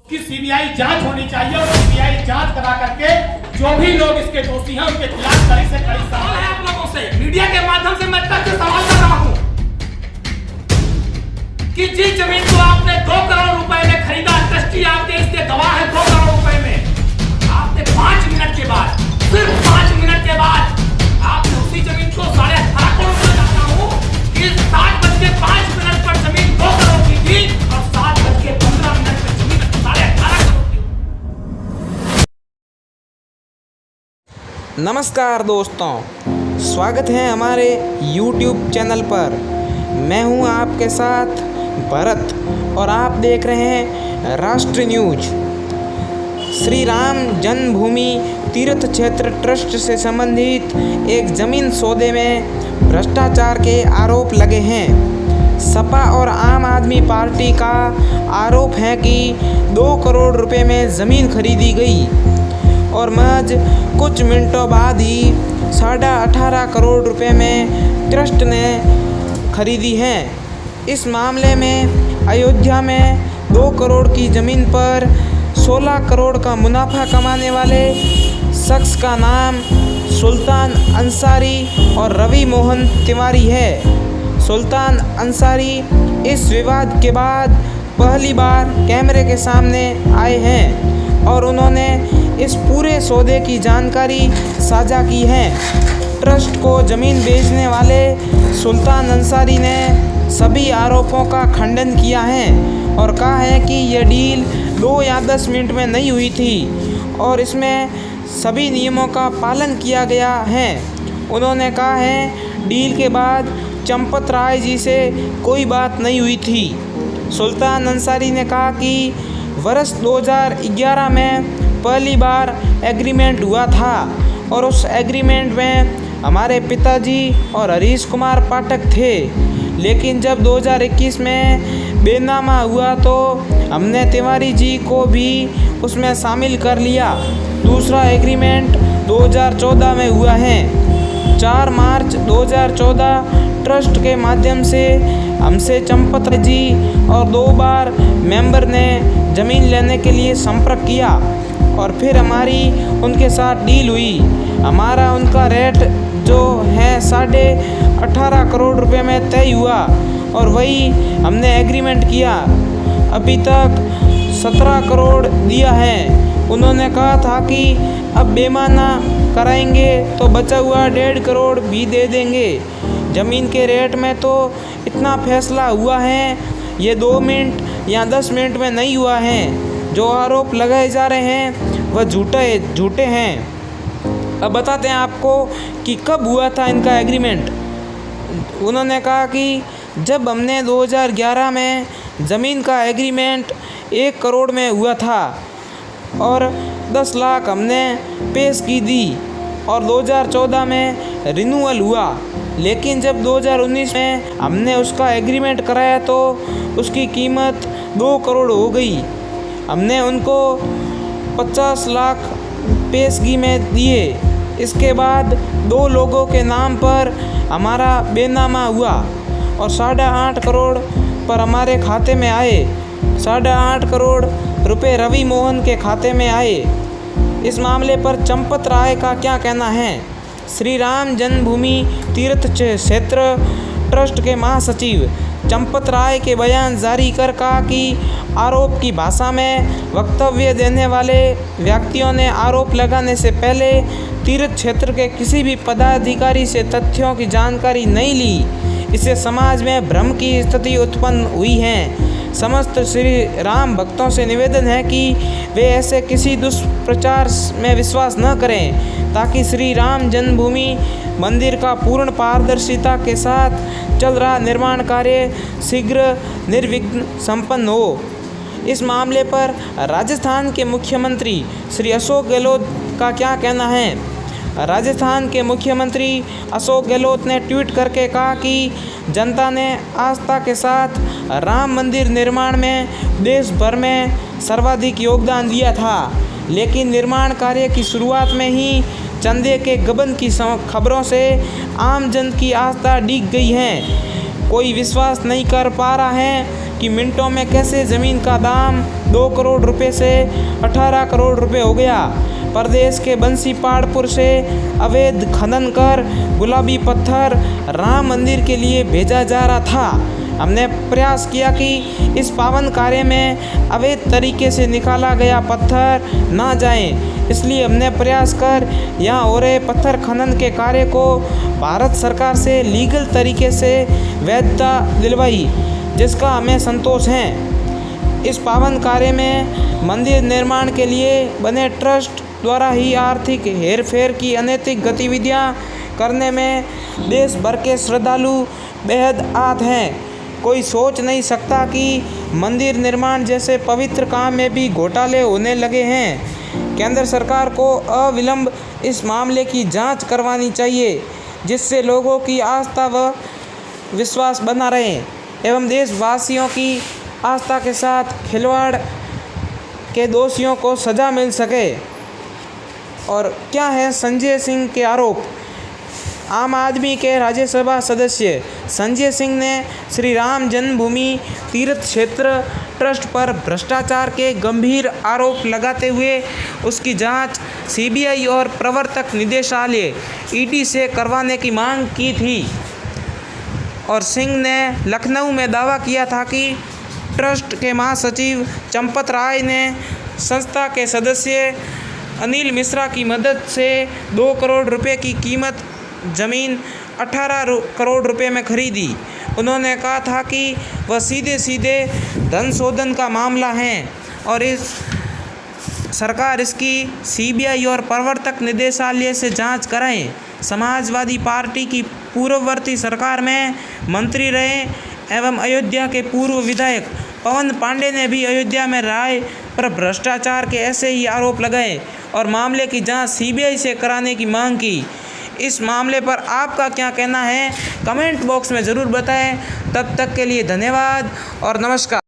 कि सीबीआई जांच होनी चाहिए और सीबीआई जांच करा करके जो भी लोग इसके दोषी हैं उनके खिलाफ कड़ी से कड़ी सवाल है। आप लोगों से मीडिया के माध्यम से मैं तथ्य सवाल कर रहा हूं कि जिस जमीन को आपने 2 करोड़ रुपए में खरीदा, ट्रस्टी आपके इसके गवाह है 2 करोड़ रुपए में, आपने 5 मिनट के बाद, सिर्फ 5 मिनट के बाद आपने उसी जमीन को 18.5 करोड़ में जाता हूं कि 7:05 पर जमीन 2 करोड़ की थी और 7:15 पर जमीन 18.5 करोड़ की। नमस्कार दोस्तों, स्वागत है हमारे YouTube चैनल पर। मैं हूं आपके साथ भरत और आप देख रहे हैं राष्ट्रीय न्यूज। श्री राम जन्मभूमि तीर्थ क्षेत्र ट्रस्ट से संबंधित एक ज़मीन सौदे में भ्रष्टाचार के आरोप लगे हैं। सपा और आम आदमी पार्टी का आरोप है कि 2 करोड़ रुपए में ज़मीन खरीदी गई और महज कुछ मिनटों बाद ही 18.5 करोड़ रुपए में ट्रस्ट ने खरीदी है। इस मामले में अयोध्या में 2 करोड़ की ज़मीन पर 16 करोड़ का मुनाफा कमाने वाले शख्स का नाम सुल्तान अंसारी और रवि मोहन तिवारी है। सुल्तान अंसारी इस विवाद के बाद पहली बार कैमरे के सामने आए हैं और उन्होंने इस पूरे सौदे की जानकारी साझा की है। ट्रस्ट को ज़मीन बेचने वाले सुल्तान अंसारी ने सभी आरोपों का खंडन किया है और कहा है कि यह डील 2 या 10 मिनट में नहीं हुई थी और इसमें सभी नियमों का पालन किया गया है। उन्होंने कहा है डील के बाद चंपत राय जी से कोई बात नहीं हुई थी। सुल्तान अंसारी ने कहा कि वर्ष 2011 में पहली बार एग्रीमेंट हुआ था और उस एग्रीमेंट में हमारे पिताजी और हरीश कुमार पाठक थे, लेकिन जब 2021 में बेनामा हुआ तो हमने तिवारी जी को भी उसमें शामिल कर लिया। दूसरा एग्रीमेंट 2014 में हुआ है। 4 मार्च 2014 ट्रस्ट के माध्यम से हमसे चंपत जी और 2 बार मेंबर ने ज़मीन लेने के लिए संपर्क किया और फिर हमारी उनके साथ डील हुई। हमारा उनका रेट जो है 18.5 करोड़ रुपए में तय हुआ और वही हमने एग्रीमेंट किया। अभी तक 17 करोड़ दिया है। उन्होंने कहा था कि अब बेमाना कराएंगे तो बचा हुआ 1.5 करोड़ भी दे देंगे। ज़मीन के रेट में तो इतना फैसला हुआ है, ये 2 मिनट या 10 मिनट में नहीं हुआ है। जो आरोप लगाए जा रहे हैं वह झूठे हैं। अब बताते हैं आपको कि कब हुआ था इनका एग्रीमेंट। उन्होंने कहा कि जब हमने 2011 में ज़मीन का एग्रीमेंट 1 करोड़ में हुआ था और 10 लाख हमने पेश की दी और 2014 में रिन्यूअल हुआ, लेकिन जब 2019 में हमने उसका एग्रीमेंट कराया तो उसकी कीमत 2 करोड़ हो गई। हमने उनको 50 लाख पेशगी में दिए। इसके बाद 2 लोगों के नाम पर हमारा बेनामा हुआ और 8.5 करोड़ पर हमारे खाते में आए। 8.5 करोड़ रुपए रवि मोहन के खाते में आए। इस मामले पर चंपत राय का क्या कहना है? श्री राम जन्मभूमि तीर्थ क्षेत्र ट्रस्ट के महासचिव चंपत राय के बयान जारी कर कहा कि आरोप की भाषा में वक्तव्य देने वाले व्यक्तियों ने आरोप लगाने से पहले तीर्थ क्षेत्र के किसी भी पदाधिकारी से तथ्यों की जानकारी नहीं ली। इससे समाज में भ्रम की स्थिति उत्पन्न हुई है। समस्त श्री राम भक्तों से निवेदन है कि वे ऐसे किसी दुष्प्रचार में विश्वास न करें ताकि श्री राम जन्मभूमि मंदिर का पूर्ण पारदर्शिता के साथ चल रहा निर्माण कार्य शीघ्र निर्विघ्न संपन्न हो। इस मामले पर राजस्थान के मुख्यमंत्री श्री अशोक गहलोत का क्या कहना है? राजस्थान के मुख्यमंत्री अशोक गहलोत ने ट्वीट करके कहा कि जनता ने आस्था के साथ राम मंदिर निर्माण में देश भर में सर्वाधिक योगदान दिया था, लेकिन निर्माण कार्य की शुरुआत में ही चंदे के गबन की खबरों से आम जन की आस्था डिग गई है। कोई विश्वास नहीं कर पा रहा है कि मिनटों में कैसे ज़मीन का दाम 2 करोड़ रुपए से 18 करोड़ रुपए हो गया। प्रदेश के बंसीपाड़पुर से अवैध खनन कर गुलाबी पत्थर राम मंदिर के लिए भेजा जा रहा था। हमने प्रयास किया कि इस पावन कार्य में अवैध तरीके से निकाला गया पत्थर ना जाए, इसलिए हमने प्रयास कर यहाँ हो रहे पत्थर खनन के कार्य को भारत सरकार से लीगल तरीके से वैधता दिलवाई, जिसका हमें संतोष है। इस पावन कार्य में मंदिर निर्माण के लिए बने ट्रस्ट द्वारा ही आर्थिक हेरफेर की अनैतिक गतिविधियां करने में देश भर के श्रद्धालु बेहद आहत हैं। कोई सोच नहीं सकता कि मंदिर निर्माण जैसे पवित्र काम में भी घोटाले होने लगे हैं। केंद्र सरकार को अविलंब इस मामले की जांच करवानी चाहिए, जिससे लोगों की आस्था व विश्वास बना रहे एवं देशवासियों की आस्था के साथ खिलवाड़ के दोषियों को सज़ा मिल सके। और क्या है संजय सिंह के आरोप? आम आदमी के राज्यसभा सदस्य संजय सिंह ने श्री राम जन्मभूमि तीर्थ क्षेत्र ट्रस्ट पर भ्रष्टाचार के गंभीर आरोप लगाते हुए उसकी जांच सीबीआई और प्रवर्तक निदेशालय ईडी से करवाने की मांग की थी। और सिंह ने लखनऊ में दावा किया था कि ट्रस्ट के महासचिव चंपत राय ने संस्था के सदस्य अनिल मिश्रा की मदद से 2 करोड़ रुपए की कीमत ज़मीन 18 करोड़ रुपए में खरीदी। उन्होंने कहा था कि वह सीधे सीधे धन शोधन का मामला है और सरकार इसकी सीबीआई और प्रवर्तक निदेशालय से जांच कराएं। समाजवादी पार्टी की पूर्ववर्ती सरकार में मंत्री रहे एवं अयोध्या के पूर्व विधायक पवन पांडे ने भी अयोध्या में राय पर भ्रष्टाचार के ऐसे ही आरोप लगाए और मामले की जांच सीबीआई से कराने की मांग की। इस मामले पर आपका क्या कहना है, कमेंट बॉक्स में ज़रूर बताएं। तब तक के लिए धन्यवाद और नमस्कार।